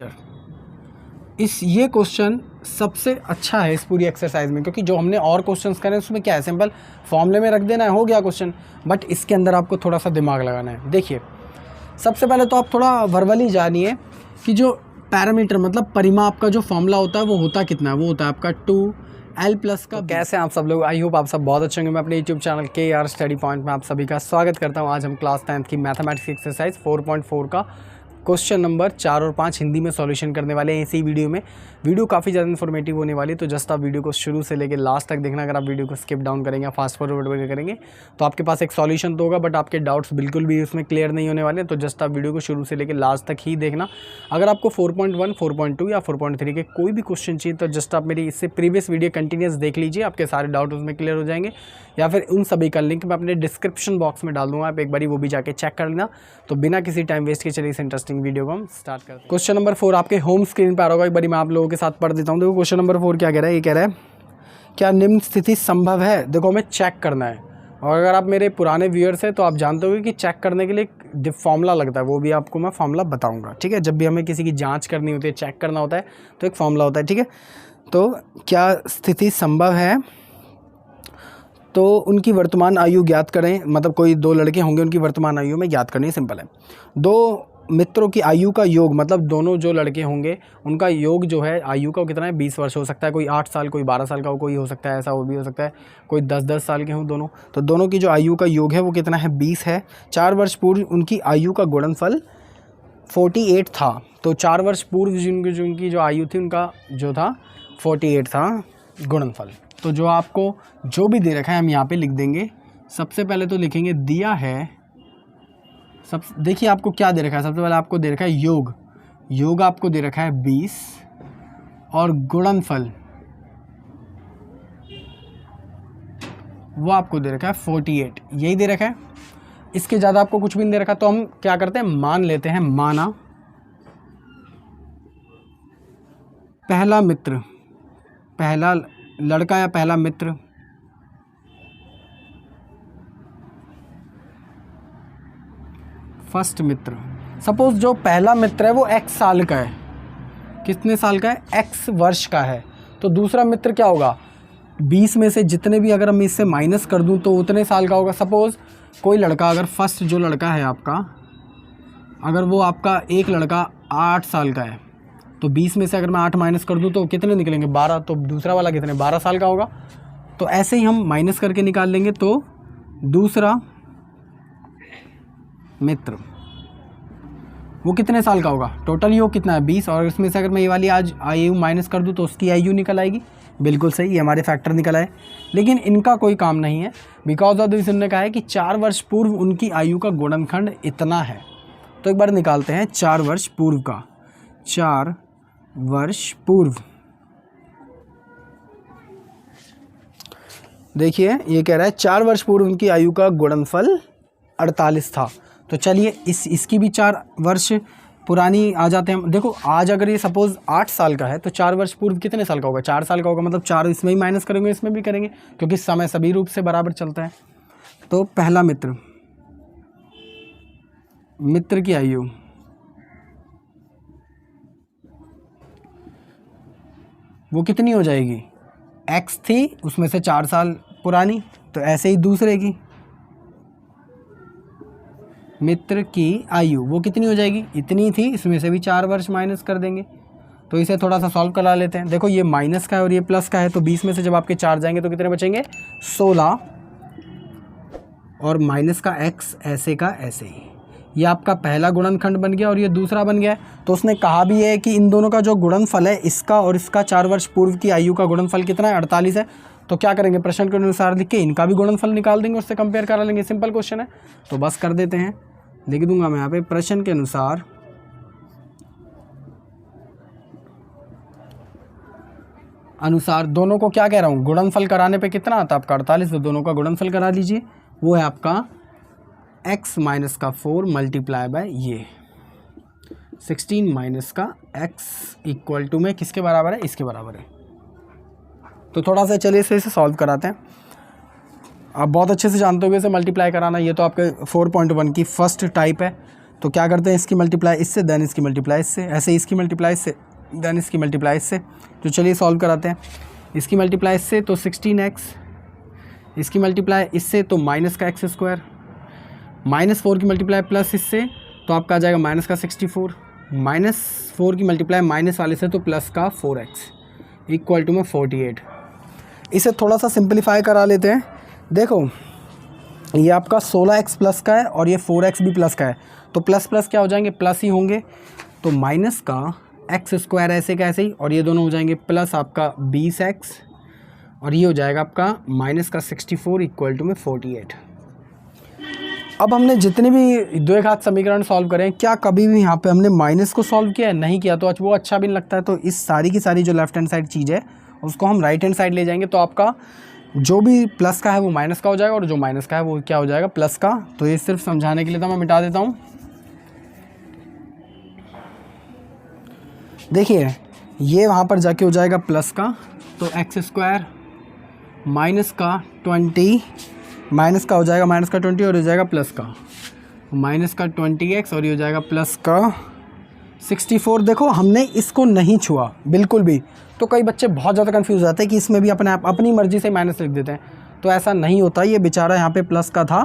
ये क्वेश्चन सबसे अच्छा है इस पूरी एक्सरसाइज में, क्योंकि जो हमने और क्वेश्चंस करे उसमें क्या है, सिंपल फॉर्मूले में रख देना है, हो गया क्वेश्चन। बट इसके अंदर आपको थोड़ा सा दिमाग लगाना है। देखिए, सबसे पहले तो आप थोड़ा वर्बली जानिए कि जो पैरामीटर मतलब परिमाप का जो फॉर्मूला होता है वो होता कितना है, वो होता है आपका 2l+ का। कैसे हैं आप सब लोग? आई होप आप सब बहुत अच्छे होंगे। मैं अपने YouTube channel KR study point में आप सभी का स्वागत करता हूं। आज हम क्लास 10th की मैथमेटिक्स एक्सरसाइज 4.4 का क्वेश्चन नंबर 4 और 5 हिंदी में सॉल्यूशन करने वाले हैं इसी वीडियो में। वीडियो काफ़ी ज़्यादा इन्फॉर्मेटिव होने वाली है, तो जस्ट आप वीडियो को शुरू से लेकर लास्ट तक देखना। अगर आप वीडियो को स्किप डाउन करेंगे या फास्ट फॉरवर्ड करेंगे तो आपके पास एक सॉल्यूशन तो होगा, बट आपके डाउट्स बिल्कुल भी उसमें क्लियर नहीं होने वाले। तो जस्ट आप वीडियो को शुरू से लेकर लास्ट तक ही देखना। अगर आपको 4.1, 4.2 या 4.3 के कोई भी क्वेश्चन चाहिए तो जस्ट आप मेरी इससे प्रीवियस वीडियो कंटिन्यूस देख लीजिए, आपके सारे डाउट उसमें क्लियर हो जाएंगे। या फिर उन सभी का लिंक मैं अपने डिस्क्रिप्शन बॉक्स में डाल दूंगा, आप एक बारी वो भी जाके चेक कर लेना। तो बिना किसी टाइम वेस्ट के चलिए इस इंटरेस्टिंग वीडियो को हम स्टार्ट करते हैं। क्वेश्चन नंबर 4 आपके होम स्क्रीन पर आ रहा होगा, एक बारी मैं आप लोगों के साथ पढ़ देता हूँ। देखो क्वेश्चन नंबर 4 क्या कह रहा है, ये कह रहा है क्या निम्न स्थिति संभव है। देखो हमें चेक करना है, और अगर आप मेरे पुराने व्यूअर्स हैं तो आप जानते होंगे कि चेक करने के लिए एक फॉर्मूला लगता है, वो भी आपको मैं फॉर्मूला बताऊंगा, ठीक है। जब भी हमें किसी की जांच करनी होती है, चेक करना होता है, तो एक फॉर्मूला होता है, ठीक है। तो क्या स्थिति संभव है, तो उनकी वर्तमान आयु ज्ञात करें। मतलब कोई दो लड़के होंगे, उनकी वर्तमान आयु में ज्ञात करनी, सिंपल है। दो मित्रों की आयु का योग, मतलब दोनों जो लड़के होंगे उनका योग जो है आयु का वो कितना है, 20 वर्ष हो सकता है। कोई 8 साल, कोई 12 साल का हो, कोई हो सकता है ऐसा, वो भी हो सकता है कोई 10-10 साल के हों दोनों। तो दोनों की जो आयु का योग है वो कितना है, 20 है। 4 वर्ष पूर्व उनकी आयु का गुणनफल 48 था। तो 4 वर्ष पूर्व जिनकी जो आयु थी उनका जो था 48 था गुणनफल। तो जो आपको जो भी दे रखा है हम यहाँ पे लिख देंगे। सबसे पहले तो लिखेंगे दिया है, देखिए आपको क्या दे रखा है। सबसे पहले आपको दे रखा है योग आपको दे रखा है 20 और गुणनफल वो आपको दे रखा है 48, यही दे रखा है। इसके ज़्यादा आपको कुछ भी नहीं दे रखा, तो हम क्या करते हैं, मान लेते हैं। माना पहला मित्र, पहला लड़का या पहला मित्र फर्स्ट मित्र, सपोज जो पहला मित्र है वो x साल का है। कितने साल का है, x वर्ष का है। तो दूसरा मित्र क्या होगा, 20 में से जितने भी अगर मैं इससे माइनस कर दूं तो उतने साल का होगा। सपोज कोई लड़का, अगर फर्स्ट जो लड़का है आपका, अगर वो आपका एक लड़का 8 साल का है, तो 20 में से अगर मैं 8 माइनस कर दूं तो कितने निकलेंगे, 12। तो दूसरा वाला कितने, 12 साल का होगा। तो ऐसे ही हम माइनस करके निकाल लेंगे। तो दूसरा मित्र वो कितने साल का होगा, टोटल योग कितना है 20, और इसमें से अगर मैं ये वाली आज आयु माइनस कर दूं तो उसकी आयु निकल आएगी। बिल्कुल सही, ये हमारे फैक्टर निकल आए। लेकिन इनका कोई काम नहीं है, बिकॉज ऑफ दिस उन्होंने कहा है कि 4 वर्ष पूर्व उनकी आयु का गुणनखंड इतना है। तो एक बार निकालते हैं 4 वर्ष पूर्व का। 4 वर्ष पूर्व, देखिए ये कह रहा है 4 वर्ष पूर्व उनकी आयु का गुणनफल 48 था। तो चलिए इसकी भी 4 वर्ष पुरानी आ जाते हैं। देखो आज अगर ये सपोज 8 साल का है तो 4 वर्ष पूर्व कितने साल का होगा, 4 साल का होगा। मतलब 4 इसमें ही माइनस करेंगे, इसमें भी करेंगे, क्योंकि समय सभी रूप से बराबर चलता है। तो पहला मित्र की आयु वो कितनी हो जाएगी, x थी उसमें से 4 साल पुरानी। तो ऐसे ही दूसरे की मित्र की आयु वो कितनी हो जाएगी, इतनी थी, इसमें से भी 4 वर्ष माइनस कर देंगे। तो इसे थोड़ा सा सॉल्व करा लेते हैं। देखो ये माइनस का है और ये प्लस का है, तो 20 में से जब आपके 4 जाएंगे तो कितने बचेंगे, 16, और माइनस का x ऐसे का ऐसे ही। ये आपका पहला गुणनखंड बन गया और ये दूसरा बन गया। तो उसने कहा भी है कि इन दोनों का जो गुणनफल है, इसका और इसका 4 वर्ष पूर्व की आयु का गुणनफल कितना है, 48 है। तो क्या करेंगे, प्रश्न के अनुसार लिख के इनका भी गुणनफल निकाल देंगे, उससे कंपेयर करा लेंगे। सिंपल क्वेश्चन है, तो बस कर देते हैं। लिख दूंगा मैं यहाँ पे, प्रश्न के अनुसार दोनों को क्या कह रहा हूँ, गुणनफल कराने पे कितना आता है आपका 48। तो दोनों का गुणनफल करा लीजिए, वो है आपका x माइनस का 4 मल्टीप्लाई बाय ये 16 माइनस का x इक्वल टू में किसके बराबर है, इसके बराबर है। तो थोड़ा सा चलिए इसे सॉल्व कराते हैं। आप बहुत अच्छे से जानते होंगे इसे मल्टीप्लाई कराना। ये तो आपके 4.1 की फर्स्ट टाइप है, तो क्या करते हैं, इसकी मल्टीप्लाई इससे, देन इसकी मल्टीप्लाई इससे, ऐसे इसकी मल्टीप्लाई इससे, देन इसकी मल्टीप्लाई इससे। तो चलिए सॉल्व कराते हैं। इसकी मल्टीप्लाई इससे तो 16x, इसकी मल्टीप्लाई इससे तो माइनस का एक्स स्क्वायर, -4 की मल्टीप्लाई प्लस इससे तो आपका आ जाएगा माइनस का 64, -4 की मल्टीप्लाई माइनस वाले से तो प्लस का 4x इक्वल टू में 48। इसे थोड़ा सा सिंपलीफाई करा लेते हैं। देखो ये आपका 16x प्लस का है और ये 4x भी प्लस का है, तो प्लस प्लस क्या हो जाएंगे, प्लस ही होंगे। तो माइनस का एक्स स्क्वायर ऐसे का ऐसे ही, और ये दोनों हो जाएंगे प्लस आपका 20x और ये हो जाएगा आपका माइनस का 64 इक्वल टू में 48। अब हमने जितने भी दो एक हाथ समीकरण सॉल्व करें, क्या कभी भी यहाँ पे हमने माइनस को सॉल्व किया है, नहीं किया, तो वो अच्छा भी नहीं लगता है। तो इस सारी की सारी जो लेफ्ट हैंड साइड चीज़ है उसको हम राइट हैंड साइड ले जाएंगे, तो आपका जो भी प्लस का है वो माइनस का हो जाएगा और जो माइनस का है वो क्या हो जाएगा, प्लस का। तो ये सिर्फ समझाने के लिए था, मैं मिटा देता हूँ। देखिए ये वहाँ पर जाके हो जाएगा प्लस का, तो एक्स स्क्वायर माइनस का 20, माइनस का हो जाएगा माइनस का 20 और हो जाएगा प्लस का माइनस का 20x और ये हो जाएगा प्लस का 64। देखो हमने इसको नहीं छुआ बिल्कुल भी, तो कई बच्चे बहुत ज़्यादा कंफ्यूज जाते हैं कि इसमें भी अपनी मर्ज़ी से माइनस लिख देते हैं, तो ऐसा नहीं होता। ये बेचारा यहाँ पे प्लस का था,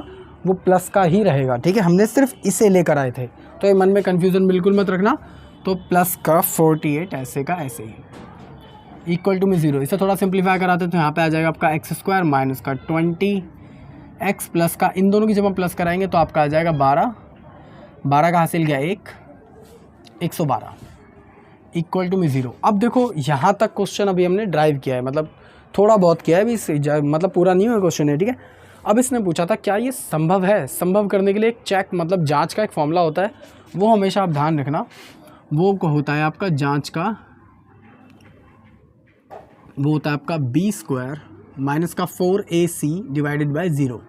वो प्लस का ही रहेगा, ठीक है। हमने सिर्फ इसे लेकर आए थे, तो ये मन में कन्फ्यूज़न बिल्कुल मत रखना। तो प्लस का 48 ऐसे का ऐसे ही इक्वल टू में 0। इसे थोड़ा सिंप्लीफाई कराते तो यहाँ पे आ जाएगा आपका एक्स स्क्वायर माइनस का 20x प्लस का, इन दोनों की जब हम प्लस कराएंगे तो आपका आ जाएगा 12 का हासिल गया 112 इक्वल टू में 0। अब देखो यहाँ तक क्वेश्चन अभी हमने ड्राइव किया है, मतलब थोड़ा बहुत किया है अभी, मतलब पूरा नहीं हुआ क्वेश्चन है, ठीक है। अब इसने पूछा था क्या ये संभव है। संभव करने के लिए एक चेक, मतलब जांच का एक फॉर्मूला होता है, वो हमेशा आप ध्यान रखना। वो होता है आपका जांच का, वो होता है आपका b² माइनस का 4ac डिवाइडेड बाय 0।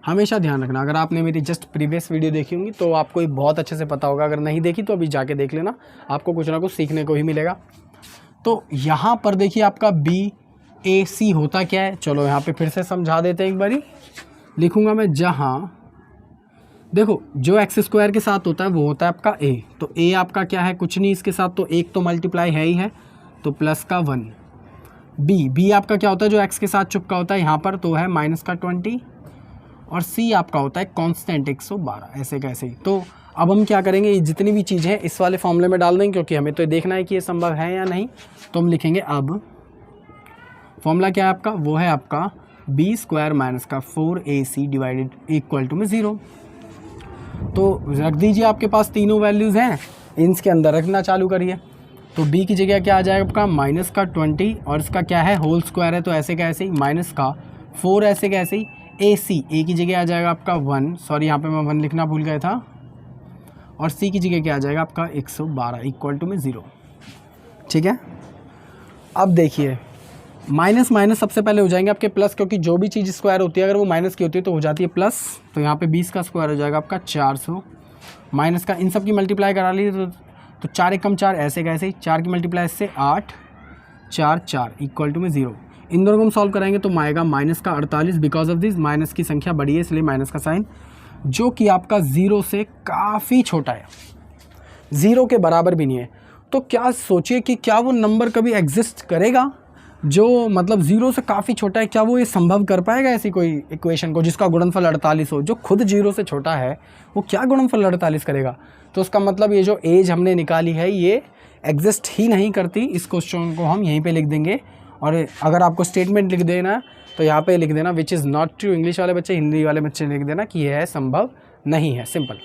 हमेशा ध्यान रखना। अगर आपने मेरी जस्ट प्रीवियस वीडियो देखी होंगी तो आपको ये बहुत अच्छे से पता होगा, अगर नहीं देखी तो अभी जाके देख लेना, आपको कुछ ना कुछ सीखने को ही मिलेगा। तो यहाँ पर देखिए आपका BAC होता क्या है, चलो यहाँ पे फिर से समझा देते हैं एक बारी। लिखूँगा मैं, जहाँ देखो जो एक्स स्क्वायर के साथ होता है वो होता है आपका a, तो a आपका क्या है, कुछ नहीं इसके साथ, तो एक तो मल्टीप्लाई है ही है, तो प्लस का 1। b आपका क्या होता है, जो x के साथ चुपका होता है यहाँ पर, तो है माइनस का 20, और c आपका होता है कांस्टेंट 112 ऐसे कैसे ही। तो अब हम क्या करेंगे, ये जितनी भी चीज़ें हैं इस वाले फॉर्मूले में डाल देंगे, क्योंकि हमें तो देखना है कि ये संभव है या नहीं। तो हम लिखेंगे, अब फॉर्मूला क्या है आपका, वो है आपका b² माइनस का 4ac डिवाइडेड इक्वल टू में 0। तो रख दीजिए, आपके पास तीनों वैल्यूज़ हैं, इनके अंदर रखना चालू करिए। तो b की जगह क्या आ जाएगा आपका, माइनस का 20 और इसका क्या है, होल स्क्वायर है, तो ऐसे का ऐसे ही, माइनस का 4 ऐसे का ऐसे ही, a की जगह आ जाएगा आपका 1, सॉरी यहाँ पे मैं 1 लिखना भूल गया था, और c की जगह क्या आ जाएगा आपका 112 इक्वल टू में 0, ठीक है। अब देखिए माइनस माइनस सबसे पहले हो जाएंगे आपके प्लस, क्योंकि जो भी चीज़ स्क्वायर होती है अगर वो माइनस की होती है तो हो जाती है प्लस। तो यहाँ पे 20 का स्क्वायर हो जाएगा आपका 400, माइनस का इन सब की मल्टीप्लाई करा ली तो 4 एकम 4 ऐसे का ऐसे ही, 4 की मल्टीप्लाई इससे 8 4 4 इक्वल टू में 0। इन दोनों को हम सॉल्व कराएंगे तो आएगा माइनस का 48, बिकॉज ऑफ दिस माइनस की संख्या बड़ी है इसलिए माइनस का साइन, जो कि आपका 0 से काफ़ी छोटा है, 0 के बराबर भी नहीं है। तो क्या सोचिए कि क्या वो नंबर कभी एग्जिस्ट करेगा जो मतलब 0 से काफ़ी छोटा है, क्या वो ये संभव कर पाएगा ऐसी कोई इक्वेशन को जिसका गुणनफल 48 हो, जो खुद 0 से छोटा है वो क्या गुणनफल 48 करेगा। तो उसका मतलब ये जो एज हमने निकाली है ये एग्जिस्ट ही नहीं करती। इस क्वेश्चन को हम यहीं पे लिख देंगे, और अगर आपको स्टेटमेंट लिख देना तो यहाँ पे लिख देना which is not true. English वाले बच्चे, हिंदी वाले बच्चे लिख देना कि यह है संभव नहीं है, सिंपल।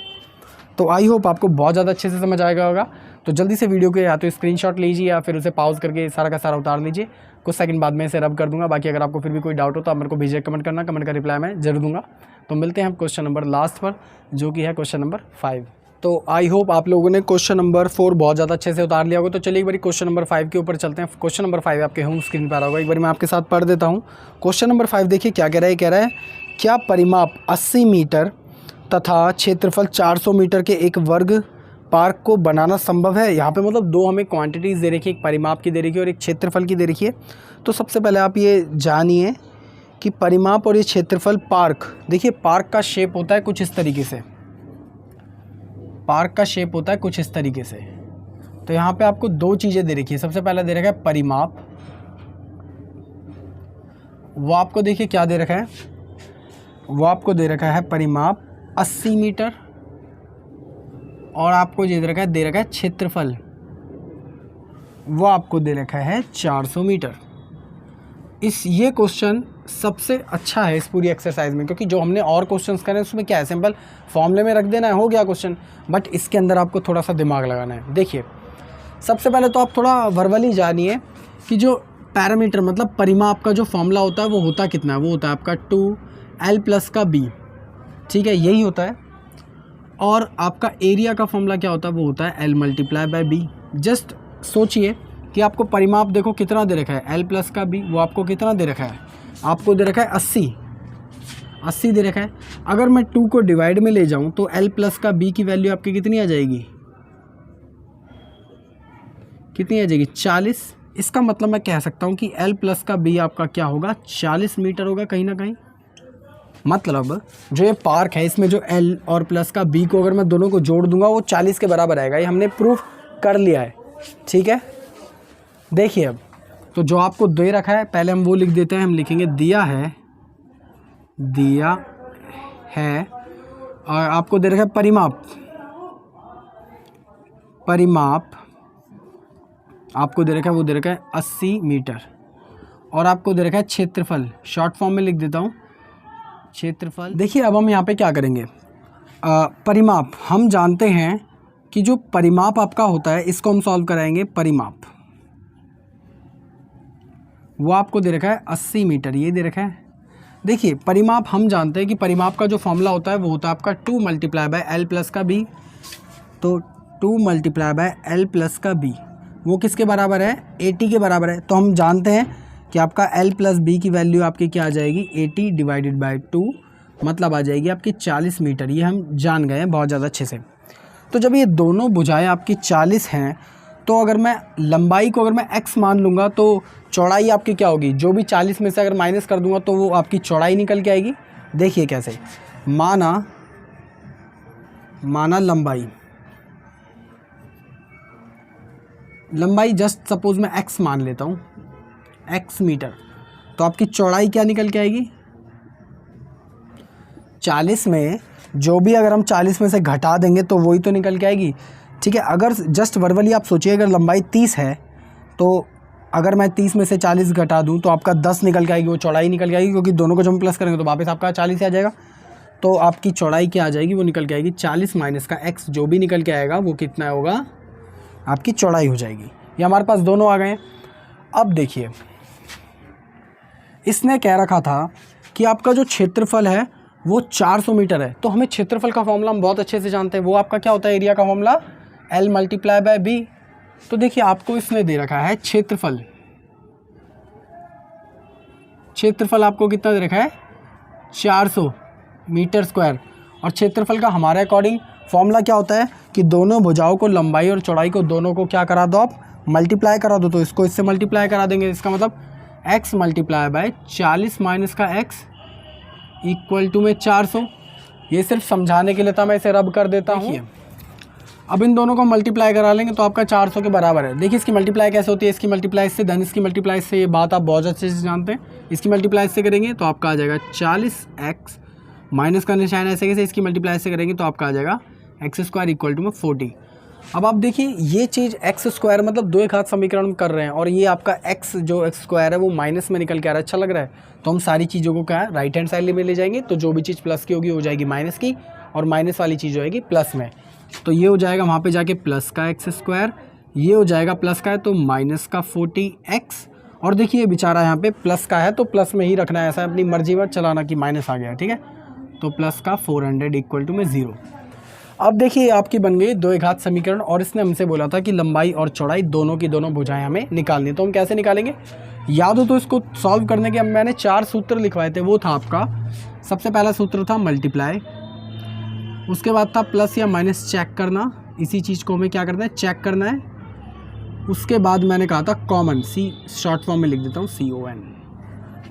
तो आई होप आपको बहुत ज़्यादा अच्छे से समझ आएगा होगा। तो जल्दी से वीडियो के या तो स्क्रीनशॉट लीजिए या फिर उसे पॉज करके सारा का सारा उतार लीजिए, कुछ सेकंड बाद में इसे रब कर दूंगा। बाकी अगर आपको फिर भी कोई डाउट हो तो आप मेरे को भेजिए, कमेंट करना, कमेंट का रिप्लाई मैं जरूर दूंगा। तो मिलते हैं हम क्वेश्चन नंबर लास्ट पर, जो कि है क्वेश्चन नंबर 5। तो आई होप आप लोगों ने क्वेश्चन नंबर 4 बहुत ज़्यादा अच्छे से उतार लिया होगा। तो चलिए एक बार क्वेश्चन नंबर 5 के ऊपर चलते हैं। क्वेश्चन नंबर 5 आपके होम स्क्रीन पर आ रहा होगा, एक बार मैं आपके साथ पढ़ देता हूँ। क्वेश्चन नंबर 5 देखिए क्या कह रहा है, कह रहा है क्या परिमाप 80 मीटर तथा क्षेत्रफल 400 मीटर के एक वर्ग पार्क को बनाना संभव है। यहाँ पे मतलब दो हमें क्वांटिटीज़ दे रखी है, एक परिमाप की दे रखी है और एक क्षेत्रफल की दे रखी है। तो सबसे पहले आप ये जानिए कि परिमाप और ये क्षेत्रफल, पार्क, देखिए पार्क का शेप होता है कुछ इस तरीके से, पार्क का शेप होता है कुछ इस तरीके से। तो यहाँ पे आपको दो चीज़ें दे रखी है। सबसे पहले दे रखा है परिमाप, वो आपको देखिए क्या दे रखा है, वो आपको दे रखा है परिमाप 80 मीटर, और आपको ये दे रखा है क्षेत्रफल, वो आपको दे रखा है 400 मीटर। ये क्वेश्चन सबसे अच्छा है इस पूरी एक्सरसाइज में, क्योंकि जो हमने और क्वेश्चंस करे उसमें क्या है, सिंपल फॉर्मूले में रख देना है, हो गया क्वेश्चन। बट इसके अंदर आपको थोड़ा सा दिमाग लगाना है। देखिए सबसे पहले तो आप थोड़ा वर्बली जानिए कि जो पैरामीटर मतलब परिमाप का जो फॉर्मूला होता है वो होता कितना है, वो होता है आपका 2l प्लस का b, ठीक है, यही होता है। और आपका एरिया का फॉर्मूला क्या होता है, वो होता है l multiply by b। Just सोचिए कि आपको परिमाप देखो कितना दे रखा है, l प्लस का b, वो आपको कितना दे रखा है, आपको दे रखा है 80 दे रखा है। अगर मैं 2 को डिवाइड में ले जाऊं तो l प्लस का b की वैल्यू आपकी कितनी आ जाएगी, कितनी आ जाएगी 40। इसका मतलब मैं कह सकता हूं कि l प्लस का b आपका क्या होगा, 40 मीटर होगा कहीं ना कहीं। मतलब जो ये पार्क है इसमें जो l और प्लस का b को अगर मैं दोनों को जोड़ दूंगा वो 40 के बराबर आएगा। ये हमने प्रूफ कर लिया है, ठीक है। देखिए अब तो जो आपको दे रखा है पहले हम वो लिख देते हैं, हम लिखेंगे दिया है और आपको दे रखा है परिमाप आपको दे रखा है, वो दे रखा है 80 मीटर, और आपको दे रखा है क्षेत्रफल, शॉर्ट फॉर्म में लिख देता हूँ क्षेत्रफल। देखिए अब हम यहाँ पे क्या करेंगे, परिमाप हम जानते हैं कि जो परिमाप आपका होता है इसको हम सॉल्व कराएंगे। परिमाप वो आपको दे रखा है 80 मीटर, ये दे रखा है। देखिए परिमाप हम जानते हैं कि परिमाप का जो फॉर्मूला होता है वो होता है आपका 2 मल्टीप्लाई बाय l प्लस का b। तो 2 मल्टीप्लाई बाय l प्लस का b वो किसके बराबर है, 80 के बराबर है। तो हम जानते हैं कि आपका l प्लस b की वैल्यू आपकी क्या आ जाएगी, 80 डिवाइडेड बाय 2, मतलब आ जाएगी आपकी 40 मीटर। ये हम जान गए हैं बहुत ज़्यादा अच्छे से। तो जब ये दोनों भुजाएं आपकी 40 हैं तो अगर मैं लंबाई को अगर मैं x मान लूँगा तो चौड़ाई आपकी क्या होगी, जो भी 40 में से अगर माइनस कर दूंगा तो वो आपकी चौड़ाई निकल के आएगी। देखिए कैसे, माना लंबाई जस्ट सपोज मैं x मान लेता हूँ, x मीटर, तो आपकी चौड़ाई क्या निकल के आएगी 40 में, जो भी अगर हम 40 में से घटा देंगे तो वही तो निकल के आएगी, ठीक है। अगर जस्ट वर्बली आप सोचिए अगर लंबाई 30 है तो अगर मैं 30 में से 40 घटा दूं तो आपका 10 निकल के आएगी, वो चौड़ाई निकल के आएगी, क्योंकि दोनों को जब हम प्लस करेंगे तो वापस आपका 40 आ जाएगा। तो आपकी चौड़ाई क्या आ जाएगी, वो निकल के आएगी 40 माइनस का x, जो भी निकल के आएगा वो कितना होगा, आपकी चौड़ाई हो जाएगी। ये हमारे पास दोनों आ गए हैं। अब देखिए इसने कह रखा था कि आपका जो क्षेत्रफल है वो 400 मीटर है। तो हमें क्षेत्रफल का फॉर्मूला हम बहुत अच्छे से जानते हैं, वो आपका क्या होता है, एरिया का formula l multiply by b। तो देखिए आपको इसने दे रखा है क्षेत्रफल आपको कितना दे रखा है 400 मीटर स्क्वायर। और क्षेत्रफल का हमारे अकॉर्डिंग फॉर्मूला क्या होता है कि दोनों भुजाओं को, लंबाई और चौड़ाई को, दोनों को क्या करा दो, आप मल्टीप्लाई करा दो। तो इसको इससे मल्टीप्लाई करा देंगे, इसका मतलब x मल्टीप्लाई बाय 40 माइनस का x इक्वल टू में 400। ये सिर्फ समझाने के लिए था, मैं इसे रब कर देता हूँ। अब इन दोनों को मल्टीप्लाई करा लेंगे तो आपका 400 के बराबर है। देखिए इसकी मल्टीप्लाई कैसे होती है, इसकी मल्टीप्लाई से धन इसकी मल्टीप्लाई से, ये बात आप बहुत अच्छे से जानते हैं। इसकी मल्टीप्लाई से करेंगे तो आपका आ जाएगा 40x, माइनस का निशान ऐसे कैसे, इसकी मल्टीप्लाई से करेंगे तो आपका आ जाएगा x स्क्वायर इक्वल टू में 40। अब आप देखिए ये चीज़ x स्क्वायर मतलब दो एक घात समीकरण कर रहे हैं, और ये आपका x जो x स्क्वायर है वो माइनस में निकल के आ रहा है। अच्छा लग रहा है, तो हम सारी चीज़ों को क्या है राइट हैंड साइड में ले जाएंगे, तो जो भी चीज़ प्लस की होगी हो जाएगी माइनस की, और माइनस वाली चीज़ होएगी प्लस में। तो ये हो जाएगा वहाँ पे जाके प्लस का x स्क्वायर, ये हो जाएगा प्लस का है तो माइनस का 40x। और देखिए बेचारा यहाँ पे प्लस का है तो प्लस में ही रखना है, ऐसा अपनी मर्जी मत चलाना कि माइनस आ गया, ठीक है। तो प्लस का 400 इक्वल टू में 0। अब देखिए आपकी बन गई दो एक घात समीकरण, और इसने हमसे बोला था कि लंबाई और चौड़ाई दोनों की दोनों भुजाएं हमें निकालनी। तो हम कैसे निकालेंगे, याद हो तो इसको सॉल्व करने के मैंने 4 सूत्र लिखवाए थे। वो था आपका सबसे पहला सूत्र था मल्टीप्लाई, उसके बाद था प्लस या माइनस चेक करना, इसी चीज़ को हमें क्या करना है चेक करना है। उसके बाद मैंने कहा था कॉमन, सी शॉर्ट फॉर्म में लिख देता हूँ CON।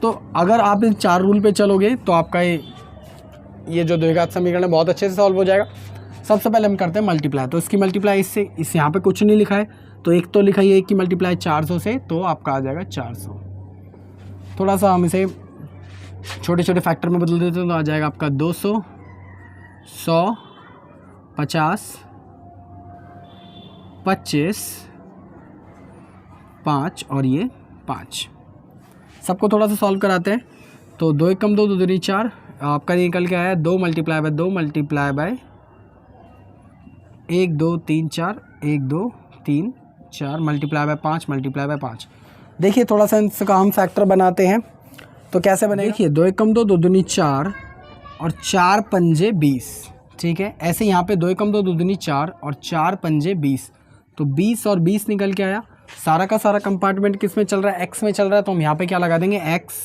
तो अगर आप इन 4 रूल पे चलोगे तो आपका ये जो द्विघात समीकरण है बहुत अच्छे से सॉल्व हो जाएगा। सबसे पहले हम करते हैं मल्टीप्लाई। तो इसकी मल्टीप्लाई इससे, इस यहाँ पे कुछ नहीं लिखा है तो एक तो लिखा है कि मल्टीप्लाई 400 से, तो आपका आ जाएगा 400। थोड़ा सा हम इसे छोटे छोटे फैक्टर में बदल देते हैं तो आ जाएगा आपका 200, 100, 50, 25, 5 और ये 5। सबको थोड़ा सा सॉल्व कराते हैं। तो 2 एकम 2, 2 दूनी 4, आपका निकल के आया 2 multiply by 2 multiply by 1 2 3 4, 1 2 3 4 multiply by 5 multiply by 5। देखिए थोड़ा सा इसका हम फैक्टर बनाते हैं तो कैसे बनेगा। देखिए 2 एकम 2, 2 दूनी 4 और 4 पंजे 20, ठीक है। ऐसे यहाँ पे 2 एकम 2, 2 दूनी 4 और 4 पंजे 20, तो 20 और 20 निकल के आया। सारा का सारा कंपार्टमेंट किस में चल रहा है, एक्स में चल रहा है, तो हम यहाँ पे क्या लगा देंगे एक्स।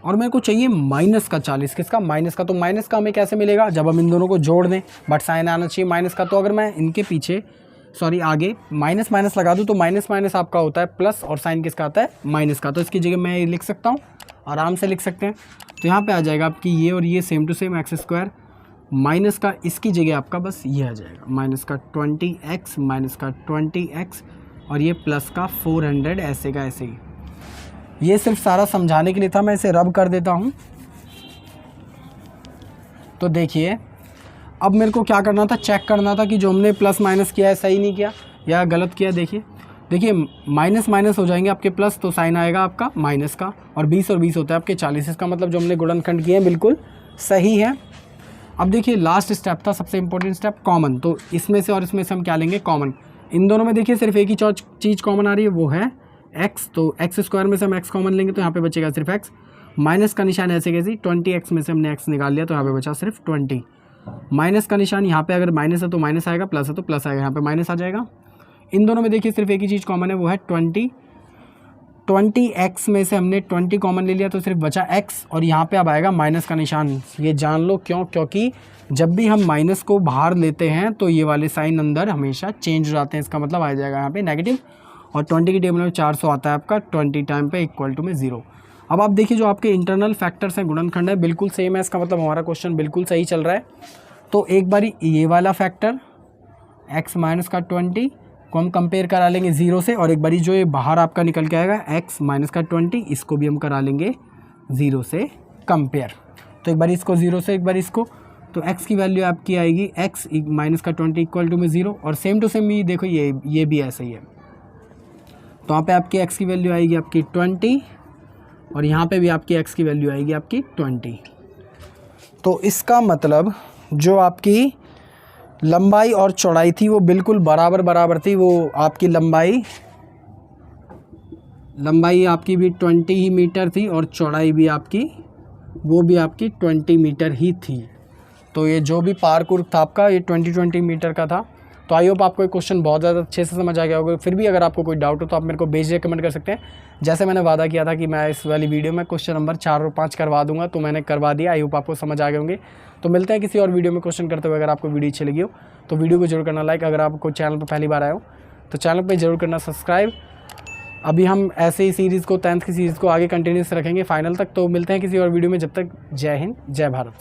और मेरे को चाहिए माइनस का 40, किसका, माइनस का। तो माइनस का हमें कैसे मिलेगा, जब हम इन दोनों को जोड़ दें, बट साइन आना चाहिए माइनस का। तो अगर मैं इनके पीछे आगे माइनस माइनस लगा दूँ तो माइनस माइनस आपका होता है प्लस, और साइन किसका आता है, माइनस का। तो इसकी जगह मैं ये लिख सकता हूँ, आराम से लिख सकते हैं। तो यहाँ पे आ जाएगा आपकी ये और ये same to same X square, minus का इसकी जगह आपका बस ये आ जाएगा माइनस का 20x माइनस का 20x और ये प्लस का 400, ऐसे का ऐसे ही। ये सिर्फ सारा समझाने के लिए था, मैं इसे रब कर देता हूँ। तो देखिए अब मेरे को क्या करना था, चेक करना था कि जो हमने प्लस माइनस किया है सही नहीं किया या गलत किया। देखिए माइनस माइनस हो जाएंगे आपके प्लस, तो साइन आएगा आपका माइनस का, और 20 और 20 होता है आपके 40। इसका मतलब जो हमने गुणनखंड किए हैं बिल्कुल सही है। अब देखिए लास्ट स्टेप था, सबसे इंपॉर्टेंट स्टेप, कॉमन। तो इसमें से और इसमें से हम क्या लेंगे, कॉमन। इन दोनों में देखिए सिर्फ एक ही चीज़ कॉमन आ रही है, वो है x। तो एक्स स्क्वायर में से हम x कॉमन लेंगे तो यहाँ पे बचेगा सिर्फ x। माइनस का निशान ऐसे कैसे, 20x में से हमने x निकाल लिया तो यहाँ पे बचा सिर्फ 20। माइनस का निशान यहाँ पे अगर माइनस है तो माइनस आएगा, प्लस है तो प्लस आएगा, यहाँ पे माइनस आ जाएगा। इन दोनों में देखिए सिर्फ एक ही चीज़ कॉमन है, वो है 20। 20x में से हमने 20 कॉमन ले लिया तो सिर्फ बचा x, और यहाँ पे अब आएगा माइनस का निशान। ये जान लो क्यों, क्योंकि जब भी हम माइनस को बाहर लेते हैं तो ये वाले साइन अंदर हमेशा चेंज हो जाते हैं। इसका मतलब आ जाएगा यहाँ पे नेगेटिव, और 20 की टेबल में 400 आता है आपका 20 टाइम पे इक्वल टू में 0। अब आप देखिए जो आपके इंटरनल फैक्टर्स हैं, गुणनखंड है, बिल्कुल सेम है। इसका मतलब हमारा क्वेश्चन बिल्कुल सही चल रहा है। तो एक बारी ये वाला फैक्टर x माइनस का 20 को हम कंपेयर करा लेंगे 0 से, और एक बारी जो ये बाहर आपका निकल के आएगा x माइनस का 20, इसको भी हम करा लेंगे 0 से कंपेयर। तो एक बारी इसको 0 से, एक बार इसको, तो x की वैल्यू आपकी आएगी x माइनस का 20 इक्वल टू में 0, और सेम टू सेम ये देखो ये भी ऐसा ही है। तो यहाँ पे आपकी x की वैल्यू आएगी आपकी 20, और यहाँ पे भी आपकी x की वैल्यू आएगी आपकी 20। तो इसका मतलब जो आपकी लंबाई और चौड़ाई थी वो बिल्कुल बराबर थी। वो आपकी लंबाई आपकी भी 20 ही मीटर थी, और चौड़ाई भी आपकी वो भी आपकी 20 मीटर ही थी। तो ये जो भी पार्कूर था आपका ये 20 मीटर का था। तो आई होप आपको ये क्वेश्चन बहुत ज़्यादा अच्छे से समझ आ गया होगा। फिर भी अगर आपको कोई डाउट हो तो आप मेरे को बेझिझक कमेंट कर सकते हैं। जैसे मैंने वादा किया था कि मैं इस वाली वीडियो में क्वेश्चन नंबर 4 और 5 करवा दूंगा, तो मैंने करवा दिया। आई होप आपको समझ आ गए होंगे। तो मिलते हैं किसी और वीडियो में क्वेश्चन करते हुए। अगर आपको वीडियो अच्छी लगी हो तो वीडियो को जरूर करना लाइक। अगर आपको चैनल पर पहली बार आए हो तो चैनल पर जरूर करना सब्सक्राइब। अभी हम ऐसे ही सीरीज़ को 10th की सीरीज़ को आगे कंटिन्यूस रखेंगे फाइनल तक। तो मिलते हैं किसी और वीडियो में, जब तक जय हिंद जय भारत।